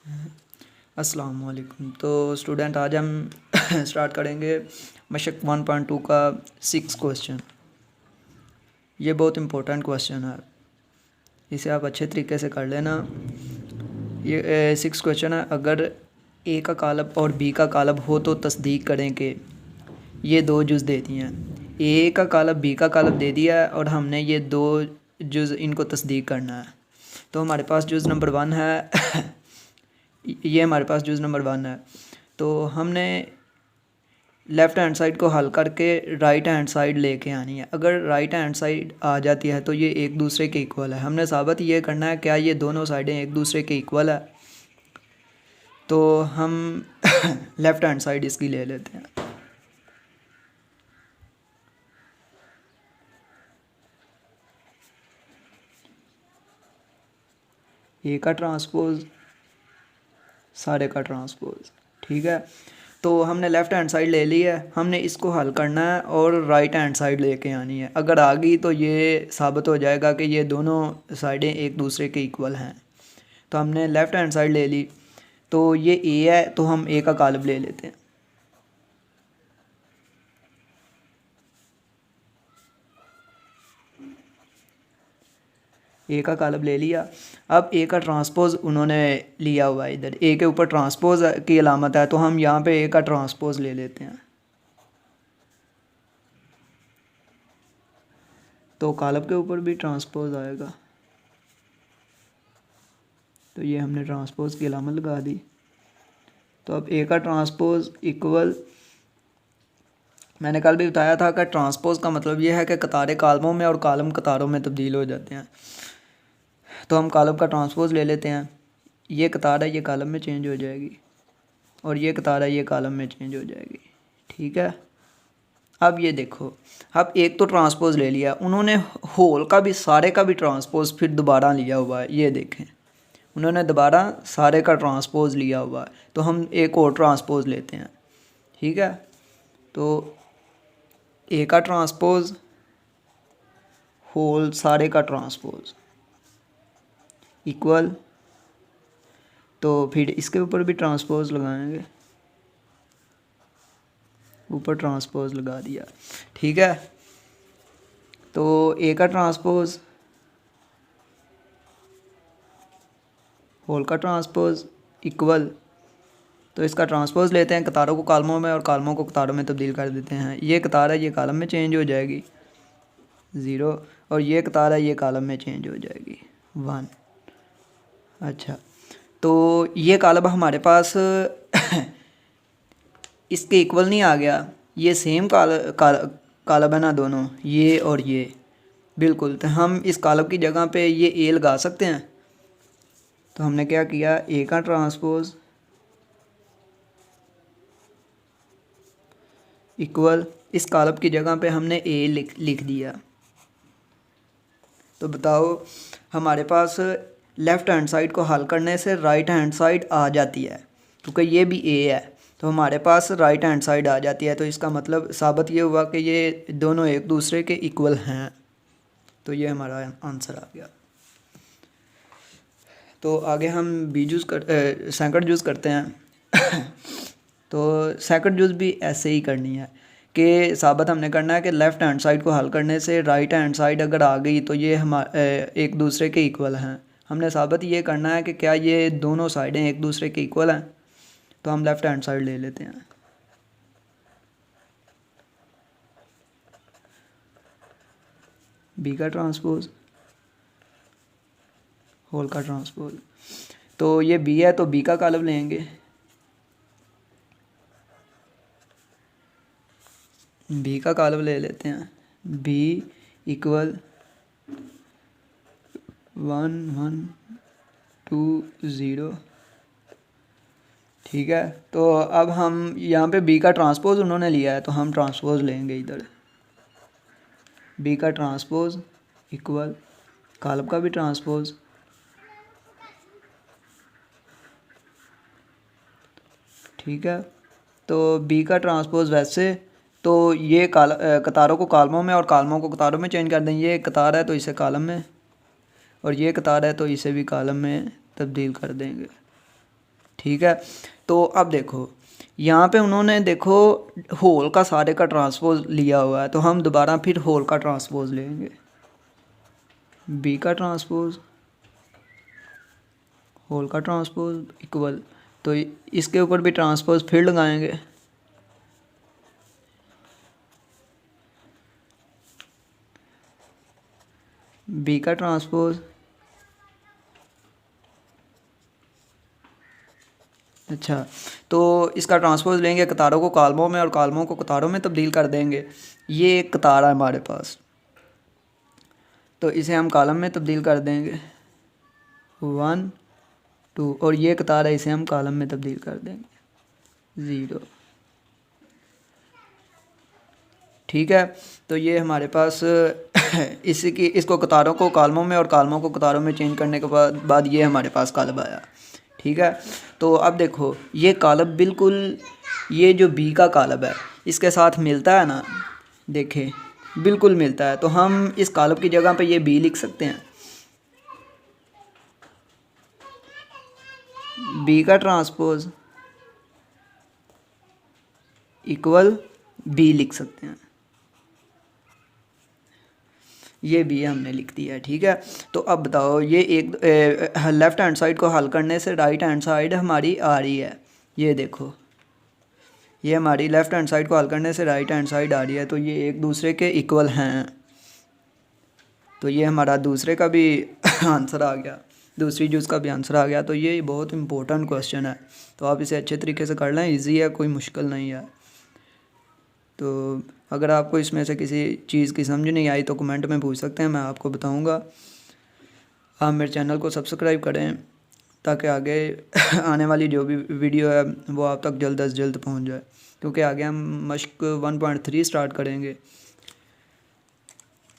अस्सलाम वालेकुम। तो स्टूडेंट आज हम स्टार्ट करेंगे मशक 1.2 का 6 क्वेश्चन। ये बहुत इम्पोर्टेंट क्वेश्चन है, इसे आप अच्छे तरीके से कर लेना। ये 6 क्वेश्चन है। अगर ए का कालब और बी का कालब हो तो तस्दीक करें कि ये दो जुज़ दे दिए हैं। ए का कालब बी का कालब दे दिया है और हमने ये दो जुज़ इनको तस्दीक करना है। तो हमारे पास जुज़ नंबर 1 है ये हमारे पास जुज़ नंबर 1 है। तो हमने लेफ़्ट हैंड साइड को हल करके राइट हैंड साइड लेके आनी है। अगर राइट हैंड साइड आ जाती है तो ये एक दूसरे के इक्वल है। हमने साबित ये करना है क्या ये दोनों साइडें एक दूसरे के इक्वल है। तो हम लेफ़्ट हैंड साइड इसकी ले लेते हैं। ए का ट्रांसपोज सारे का ट्रांसपोज, ठीक है। तो हमने लेफ़्ट हैंड साइड ले ली है, हमने इसको हल करना है और राइट हैंड साइड लेके आनी है। अगर आ गई तो ये साबित हो जाएगा कि ये दोनों साइडें एक दूसरे के इक्वल हैं। तो हमने लेफ़्ट हैंड साइड ले ली, तो ये ए है तो हम ए का कालब ले लेते हैं। ए का कालब ले लिया। अब ए का ट्रांसपोज उन्होंने लिया हुआ है, इधर ए के ऊपर ट्रांसपोज की अलामत है, तो हम यहाँ पे ए का ट्रांसपोज ले लेते हैं। तो कालब के ऊपर भी ट्रांसपोज आएगा, तो ये हमने ट्रांसपोज की अलामत लगा दी। तो अब ए का ट्रांसपोज इक्वल, मैंने कल भी बताया था कि ट्रांसपोज का मतलब ये है कि कतारें कालमों में और कालम कतारों में तब्दील हो जाते हैं। तो हम कालम का ट्रांसपोज ले लेते हैं। ये कतार है, ये कालम में चेंज हो जाएगी, और ये कतार है, ये कालम में चेंज हो जाएगी, ठीक है। अब ये देखो, अब एक तो ट्रांसपोज ले लिया उन्होंने, होल का भी सारे का भी ट्रांसपोज फिर दोबारा लिया हुआ है। ये देखें, उन्होंने दोबारा सारे का ट्रांसपोज लिया हुआ है। तो हम एक और ट्रांसपोज लेते हैं, ठीक है। तो ए का ट्रांसपोज होल सारे का ट्रांसपोज इक्वल, तो फिर इसके ऊपर भी ट्रांसपोज लगाएंगे, ऊपर ट्रांसपोज लगा दिया, ठीक है। तो ए का ट्रांसपोज होल का ट्रांसपोज इक्वल, तो इसका ट्रांसपोज लेते हैं, कतारों को कालमों में और कालमों को कतारों में तब्दील कर देते हैं। ये कतार है, ये कालम में चेंज हो जाएगी 0, और ये कतार है, ये कालम में चेंज हो जाएगी 1। अच्छा, तो ये कालब हमारे पास इसके इक्वल नहीं आ गया, ये सेम कालब है ना दोनों, ये और ये बिल्कुल। तो हम इस कालब की जगह पे ये ए लगा सकते हैं। तो हमने क्या किया, ए का ट्रांसपोज इक्वल, इस कालब की जगह पे हमने ए लिख दिया। तो बताओ, हमारे पास लेफ़्ट हैंड साइड को हल करने से राइट हैंड साइड आ जाती है, क्योंकि ये भी ए है तो हमारे पास राइट हैंड साइड आ जाती है। तो इसका मतलब साबित ये हुआ कि ये दोनों एक दूसरे के इक्वल हैं। तो ये हमारा आंसर आ गया। तो आगे हम बी जूज़ सेकंड जूज़ करते हैं। तो सेकंड जूज़ भी ऐसे ही करनी है कि साबित हमने करना है कि लेफ़्ट हैंड साइड को हल करने से राइट हैंड साइड अगर आ गई तो ये एक दूसरे के इक्वल हैं। हमने साबित ये करना है कि क्या ये दोनों साइडें एक दूसरे के इक्वल हैं। तो हम लेफ़्ट हैंड साइड ले लेते हैं। बी का ट्रांसपोज होल का ट्रांसपोज, तो ये बी है तो बी का कालब लेंगे, बी का कालब ले लेते हैं। बी इक्वल 1 1 2 0, ठीक है। तो अब हम यहाँ पे बी का ट्रांसपोज उन्होंने लिया है तो हम ट्रांसपोज लेंगे इधर। बी का ट्रांसपोज इक्वल कालब का भी ट्रांसपोज, ठीक है। तो बी का ट्रांसपोज वैसे तो ये कतारों को कालमों में और कालमों को कतारों में चेंज कर दें। ये कतार है तो इसे कालम में, और ये कतार है तो इसे भी कालम में तब्दील कर देंगे। ठीक है। तो अब देखो यहाँ पे उन्होंने देखो होल का सारे का ट्रांसपोज लिया हुआ है, तो हम दोबारा फिर होल का ट्रांसपोज लेंगे, बी का ट्रांसपोज होल का ट्रांसपोज इक्वल, तो इसके ऊपर भी ट्रांसपोज फिर लगाएंगे, बी का ट्रांसपोज, अच्छा तो इसका ट्रांसपोज लेंगे, कतारों को कालमों में और कालमों को कतारों में तब्दील कर देंगे। ये एक कतार है हमारे पास, तो इसे हम कालम में तब्दील कर देंगे 1 2, और ये कतार है, इसे हम कालम में तब्दील कर देंगे 0। ठीक है, तो ये हमारे पास इसको कतारों को कालमों में और कालमों को कतारों में चेंज करने के बाद ये हमारे पास कालब आया। ठीक है, तो अब देखो ये कालब बिल्कुल, ये जो बी का कालब है इसके साथ मिलता है ना, देखें बिल्कुल मिलता है, तो हम इस कालब की जगह पे ये बी लिख सकते हैं, बी का ट्रांसपोज इक्वल बी लिख सकते हैं, ये भी हमने लिख दिया है। ठीक है, तो अब बताओ ये एक लेफ़्ट हैंड साइड को हल करने से राइट हैंड साइड हमारी आ रही है, ये देखो ये हमारी लेफ़्ट हैंड साइड को हल करने से राइट हैंड साइड आ रही है, तो ये एक दूसरे के इक्वल हैं, तो ये हमारा दूसरे का भी आंसर आ गया, दूसरी जूस का भी आंसर आ गया। तो ये बहुत इंपॉर्टेंट क्वेश्चन है, तो आप इसे अच्छे तरीके से कर लें, इजी है, कोई मुश्किल नहीं है। तो अगर आपको इसमें से किसी चीज़ की समझ नहीं आई तो कमेंट में पूछ सकते हैं, मैं आपको बताऊंगा। आप मेरे चैनल को सब्सक्राइब करें ताकि आगे आने वाली जो भी वीडियो है वो आप तक जल्द अज जल्द पहुंच जाए, क्योंकि आगे हम मश्क 1.3 स्टार्ट करेंगे।